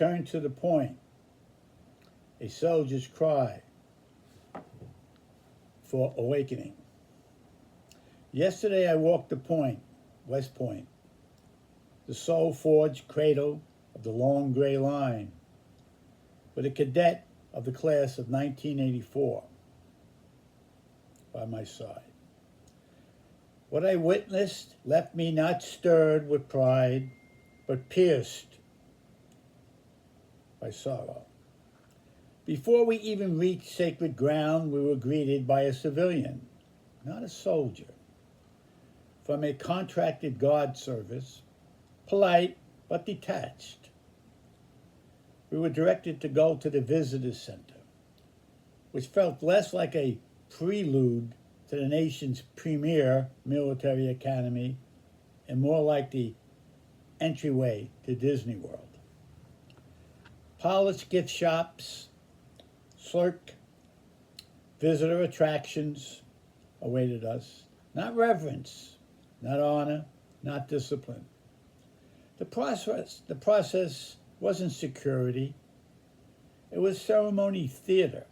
Return to the point. A soldier's cry for awakening. Yesterday I walked the point, West Point, the soul-forged cradle of the long gray line, with a cadet of the class of 1984 by my side. What I witnessed left me not stirred with pride, but pierced by sorrow. Before we even reached sacred ground, we were greeted by a civilian, not a soldier, from a contracted guard service, polite but detached. We were directed to go to the visitor center, which felt less like a prelude to the nation's premier military academy and more like the entryway to Disney World. Polished gift shops, slurk, visitor attractions awaited us. Not reverence, not honor, not discipline. The process wasn't security. It was ceremony theater.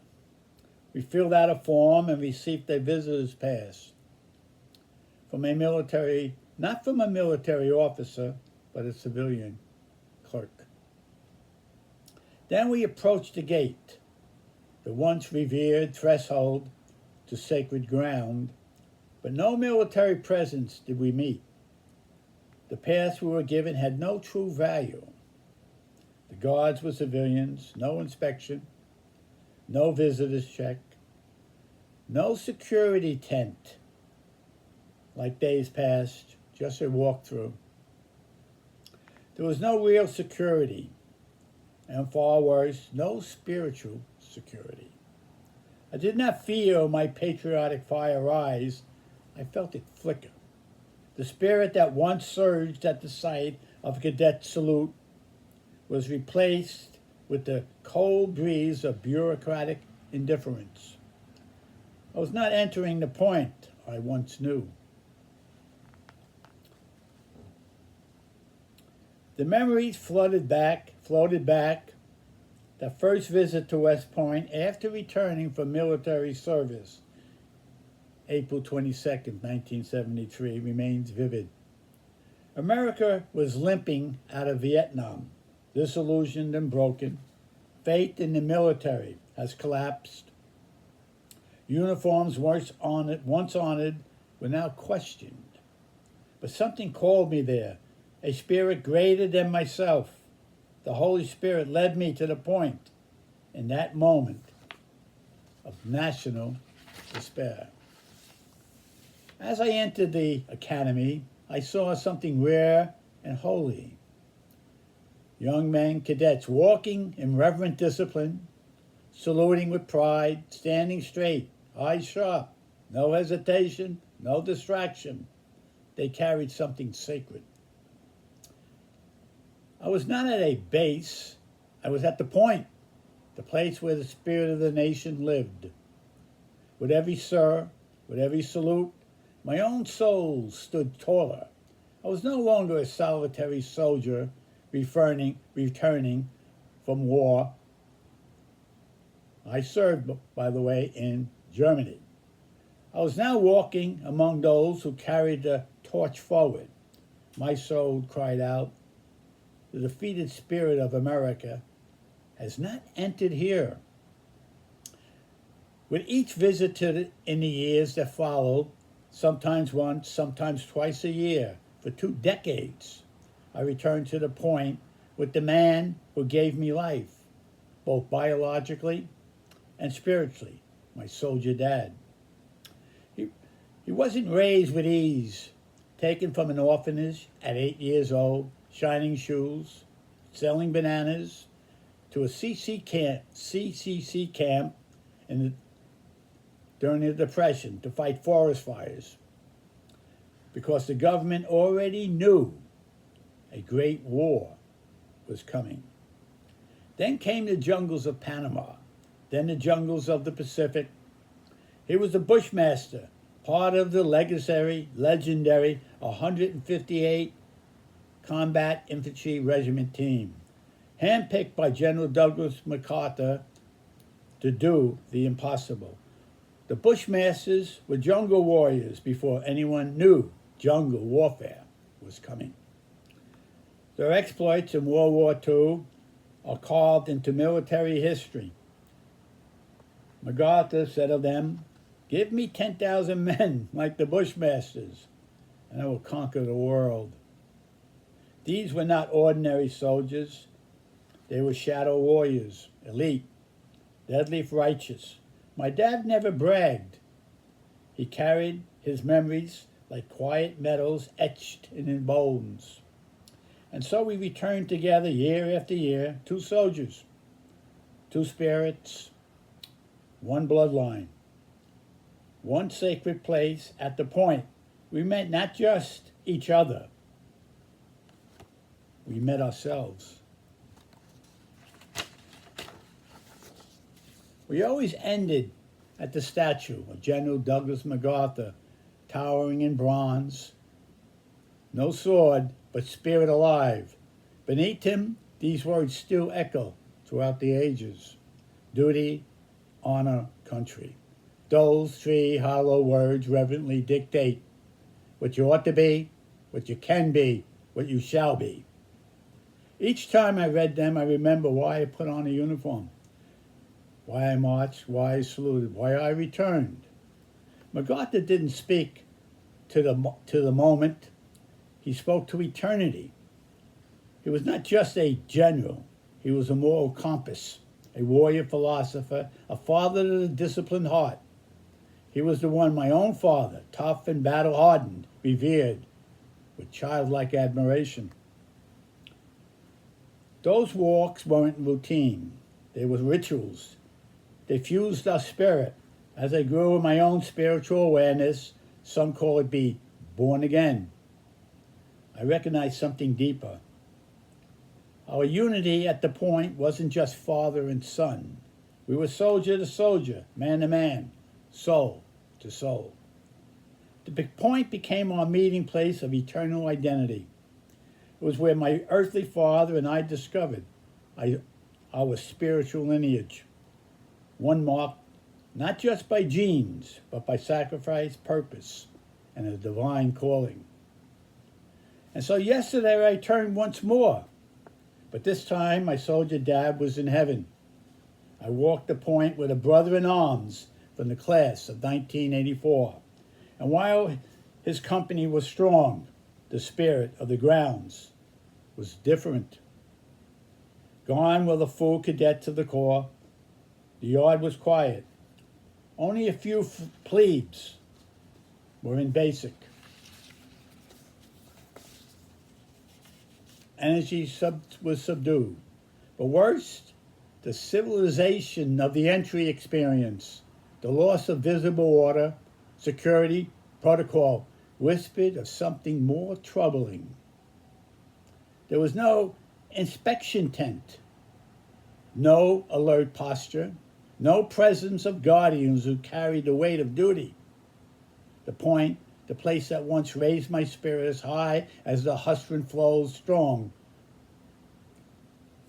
We filled out a form and received a visitor's pass from a military, not from a military officer, but a civilian clerk. Then we approached the gate, the once revered threshold to sacred ground, but no military presence did we meet. The pass we were given had no true value. The guards were civilians, no inspection, no visitor's check, no security tent like days past, just a walkthrough. There was no real security, and far worse, no spiritual security. I did not feel my patriotic fire rise, I felt it flicker. The spirit that once surged at the sight of a cadet salute was replaced with the cold breeze of bureaucratic indifference. I was not entering the point I once knew. The memories floated back, that first visit to West Point after returning from military service, April 22nd, 1973, remains vivid. America was limping out of Vietnam, disillusioned and broken. Faith in the military has collapsed. Uniforms once honored were now questioned. But something called me there, a spirit greater than myself. The Holy Spirit led me to the point in that moment of national despair. As I entered the academy, I saw something rare and holy. Young men, cadets, walking in reverent discipline, saluting with pride, standing straight, eyes sharp, no hesitation, no distraction. They carried something sacred. I was not at a base, I was at the point, the place where the spirit of the nation lived. With every sir, with every salute, my own soul stood taller. I was no longer a solitary soldier returning from war. I served, by the way, in Germany. I was now walking among those who carried the torch forward. My soul cried out, the defeated spirit of America has not entered here. With each visit in the years that followed, sometimes once, sometimes twice a year, for 2 decades, I returned to the point with the man who gave me life, both biologically and spiritually, my soldier dad. He wasn't raised with ease, taken from an orphanage at 8 years old, shining shoes, selling bananas, to a CCC camp during the Depression to fight forest fires, because the government already knew a great war was coming. Then came the jungles of Panama, then the jungles of the Pacific. He was a Bushmaster, part of the legendary 158 Combat Infantry Regiment team. handpicked by General Douglas MacArthur to do the impossible. The Bushmasters were jungle warriors before anyone knew jungle warfare was coming. Their exploits in World War II are carved into military history. MacArthur said of them, "Give me 10,000 men like the Bushmasters, and I will conquer the world." These were not ordinary soldiers. They were shadow warriors, elite, deadly righteous. My dad never bragged. He carried his memories like quiet metals etched in his bones. And so we returned together year after year, two soldiers, two spirits, one bloodline, one sacred place at the point. We met not just each other, we met ourselves. We always ended at the statue of General Douglas MacArthur, towering in bronze. No sword, but spirit alive. Beneath him, these words still echo throughout the ages. Duty, honor, country. Those three hollow words reverently dictate what you ought to be, what you can be, what you shall be. Each time I read them, I remember why I put on a uniform, why I marched, why I saluted, why I returned. MacArthur didn't speak to the moment. He spoke to eternity. He was not just a general. He was a moral compass, a warrior philosopher, a father to the disciplined heart. He was the one my own father, tough and battle-hardened, revered with childlike admiration. Those walks weren't routine. They were rituals. They fused our spirit. As I grew in my own spiritual awareness, some call it be born again, I recognized something deeper. Our unity at the point wasn't just father and son. We were soldier to soldier, man to man, soul to soul. The point became our meeting place of eternal identity. It was where my earthly father and I discovered our spiritual lineage, one marked not just by genes, but by sacrifice, purpose, and a divine calling. And so yesterday I turned once more, but this time my soldier dad was in heaven. I walked the point with a brother in arms from the class of 1984. And while his company was strong, the spirit of the grounds was different. Gone were the full cadets of the Corps. The yard was quiet. Only a few plebes were in basic. Energy was subdued. But worst, the civilization of the entry experience, the loss of visible order, security, protocol, whispered of something more troubling. There was no inspection tent, no alert posture, no presence of guardians who carried the weight of duty. The point, the place that once raised my spirit as high as the hustling flows strong,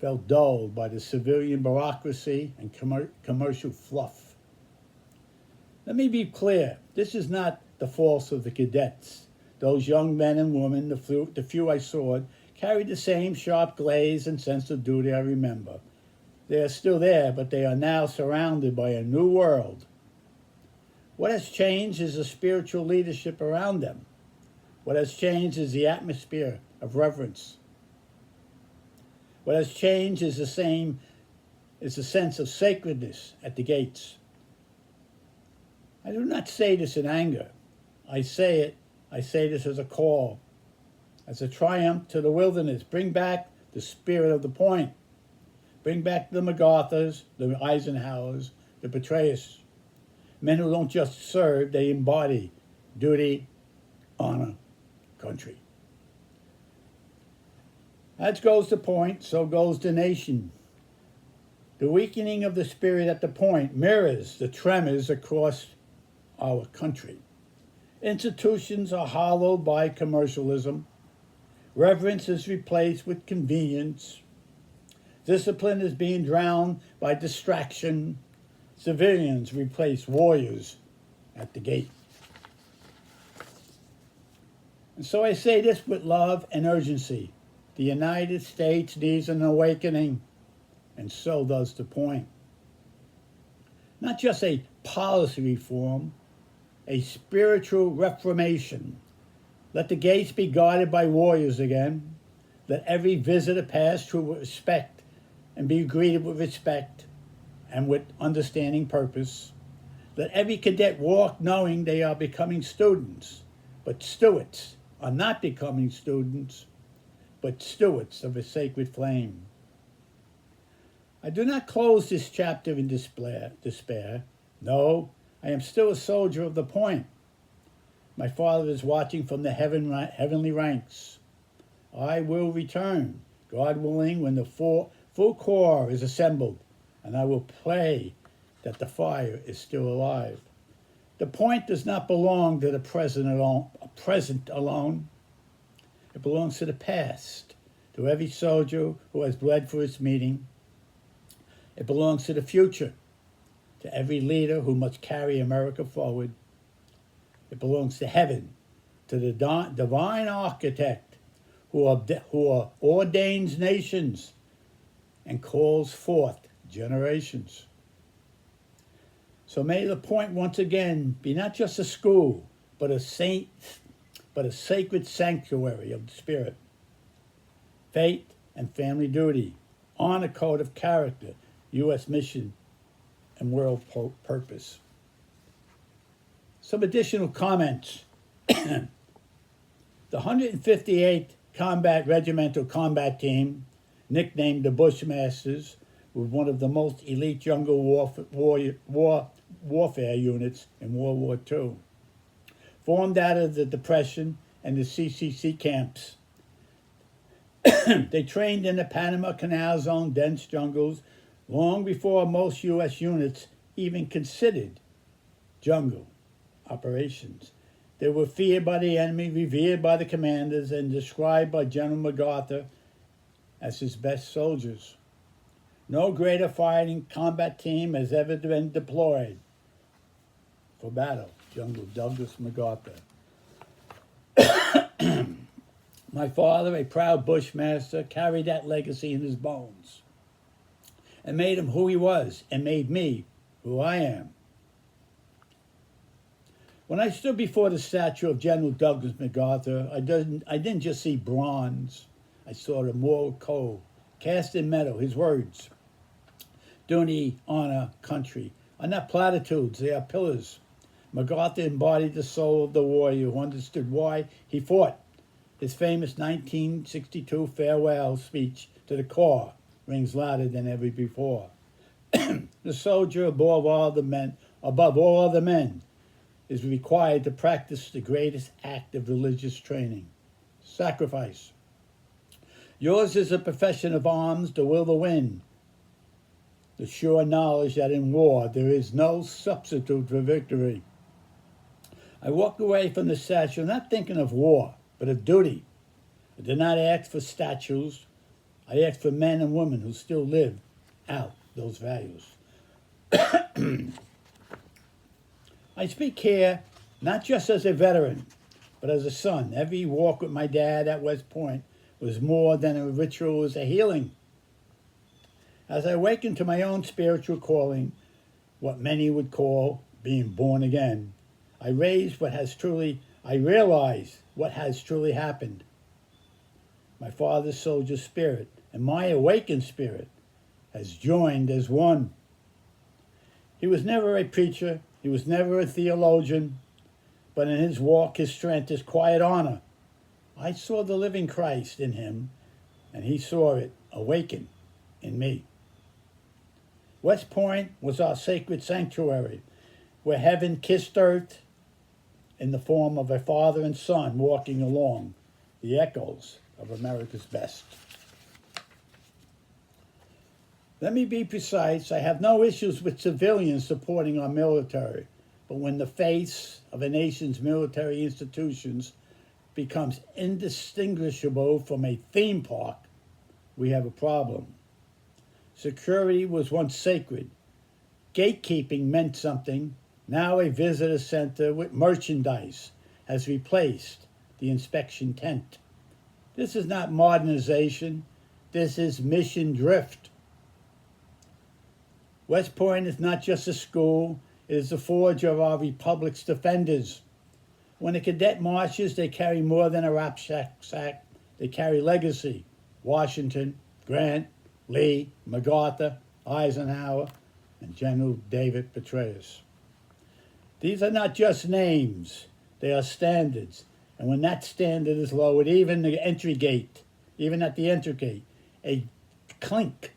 felt dulled by the civilian bureaucracy and commercial fluff. Let me be clear, this is not the fault of the cadets. Those young men and women, the few I saw, carried the same sharp glaze and sense of duty I remember. They are still there, but they are now surrounded by a new world. What has changed is the spiritual leadership around them. What has changed is the atmosphere of reverence. What has changed is the sense of sacredness at the gates. I do not say this in anger. I say this as a call, as a triumph to the wilderness. Bring back the spirit of the point. Bring back the MacArthurs, the Eisenhowers, the Petraeus. Men who don't just serve, they embody duty, honor, country. As goes the point, so goes the nation. The weakening of the spirit at the point mirrors the tremors across our country. Institutions are hollowed by commercialism. Reverence is replaced with convenience. Discipline is being drowned by distraction. Civilians replace warriors at the gate. And so I say this with love and urgency. The United States needs an awakening, and so does the point. Not just a policy reform, a spiritual reformation. Let the gates be guarded by warriors again. Let every visitor pass through with respect and be greeted with respect and with understanding purpose. Let every cadet walk knowing they are becoming students, but stewards are not becoming students, but stewards of a sacred flame. I do not close this chapter in despair. No, I am still a soldier of the point. My Father is watching from the heavenly ranks. I will return, God willing, when the full corps is assembled, and I will pray that the fire is still alive. The point does not belong to the present alone. It belongs to the past, to every soldier who has bled for its meeting. It belongs to the future, to every leader who must carry America forward. It belongs to heaven, to the divine architect who ordains nations and calls forth generations. So may the point once again be not just a school, but a sacred sanctuary of the spirit. Faith and family duty, honor code of character, U.S. mission, and world purpose. Some additional comments. The 158th Combat Regimental Combat Team, nicknamed the Bushmasters, was one of the most elite jungle warfare units in World War II. Formed out of the Depression and the CCC camps. They trained in the Panama Canal Zone dense jungles long before most U.S. units even considered jungle operations. They were feared by the enemy, revered by the commanders, and described by General MacArthur as his best soldiers. No greater fighting combat team has ever been deployed for battle. General Douglas MacArthur. My father, a proud Bushmaster, carried that legacy in his bones and made him who he was and made me who I am. When I stood before the statue of General Douglas MacArthur, I didn't just see bronze. I saw the moral code, cast in metal, his words. Duty, honor, country are not platitudes, they are pillars. MacArthur embodied the soul of the warrior who understood why he fought. His famous 1962 farewell speech to the Corps rings louder than ever before. The soldier, above all other men, is required to practice the greatest act of religious training, sacrifice. Yours is a profession of arms, the will to win, the sure knowledge that in war there is no substitute for victory. I walked away from the statue not thinking of war, but of duty. I did not ask for statues. I asked for men and women who still live out those values. I speak here not just as a veteran, but as a son. Every walk with my dad at West Point was more than a ritual, it was a healing. As I awakened to my own spiritual calling, what many would call being born again, I realized what has truly happened. My father's soldier spirit and my awakened spirit has joined as one. He was never a preacher, he was never a theologian, but in his walk, his strength, his quiet honor, I saw the living Christ in him, and he saw it awaken in me. West Point was our sacred sanctuary, where heaven kissed earth in the form of a father and son walking along the echoes of America's best. Let me be precise, I have no issues with civilians supporting our military, but when the face of a nation's military institutions becomes indistinguishable from a theme park, we have a problem. Security was once sacred. Gatekeeping meant something. Now a visitor center with merchandise has replaced the inspection tent. This is not modernization. This is mission drift. West Point is not just a school. It is the forge of our republic's defenders. When a cadet marches, they carry more than a rucksack. They carry legacy. Washington, Grant, Lee, MacArthur, Eisenhower, and General David Petraeus. These are not just names. They are standards. And when that standard is lowered, even the entry gate, even at the entry gate, a clink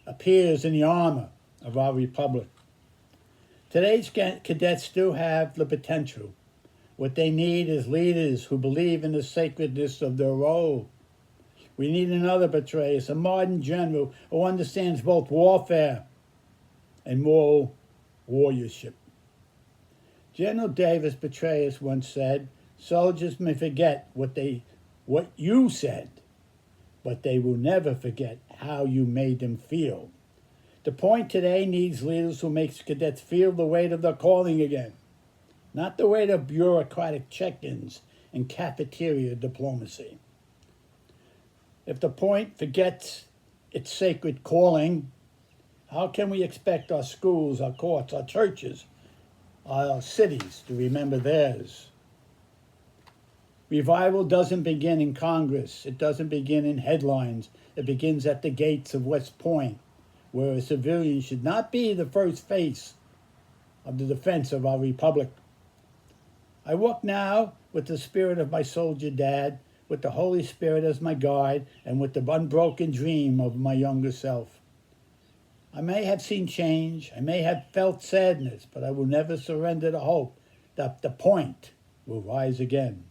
appears in the armor of our republic. Today's cadets still have the potential. What they need is leaders who believe in the sacredness of their role. We need another Petraeus, a modern general who understands both warfare and moral warriorship. General David Petraeus once said, "Soldiers may forget what you said, but they will never forget how you made them feel." The point today needs leaders who make cadets feel the weight of their calling again, not the weight of bureaucratic check-ins and cafeteria diplomacy. If the point forgets its sacred calling, how can we expect our schools, our courts, our churches, our cities to remember theirs? Revival doesn't begin in Congress. It doesn't begin in headlines. It begins at the gates of West Point, where a civilian should not be the first face of the defense of our republic. I walk now with the spirit of my soldier dad, with the Holy Spirit as my guide, and with the unbroken dream of my younger self. I may have seen change, I may have felt sadness, but I will never surrender the hope that the point will rise again.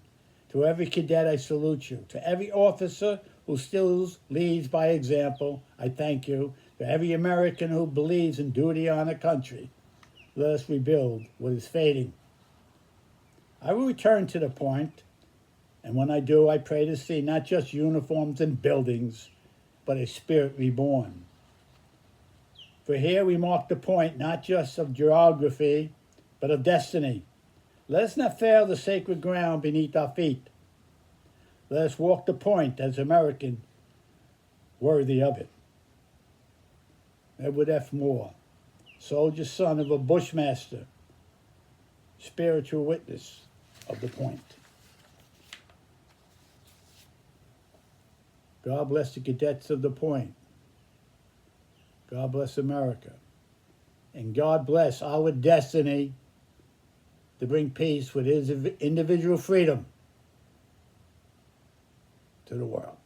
To every cadet, I salute you. To every officer who still leads by example, I thank you. To every American who believes in duty on the country, let us rebuild what is fading. I will return to the point, and when I do, I pray to see not just uniforms and buildings, but a spirit reborn. For here we mark the point not just of geography, but of destiny. Let us not fail the sacred ground beneath our feet. Let us walk the point as American, worthy of it. Edward F. Moore, soldier son of a bushmaster, spiritual witness of the point. God bless the cadets of the point. God bless America. And God bless our destiny to bring peace with his individual freedom to the world.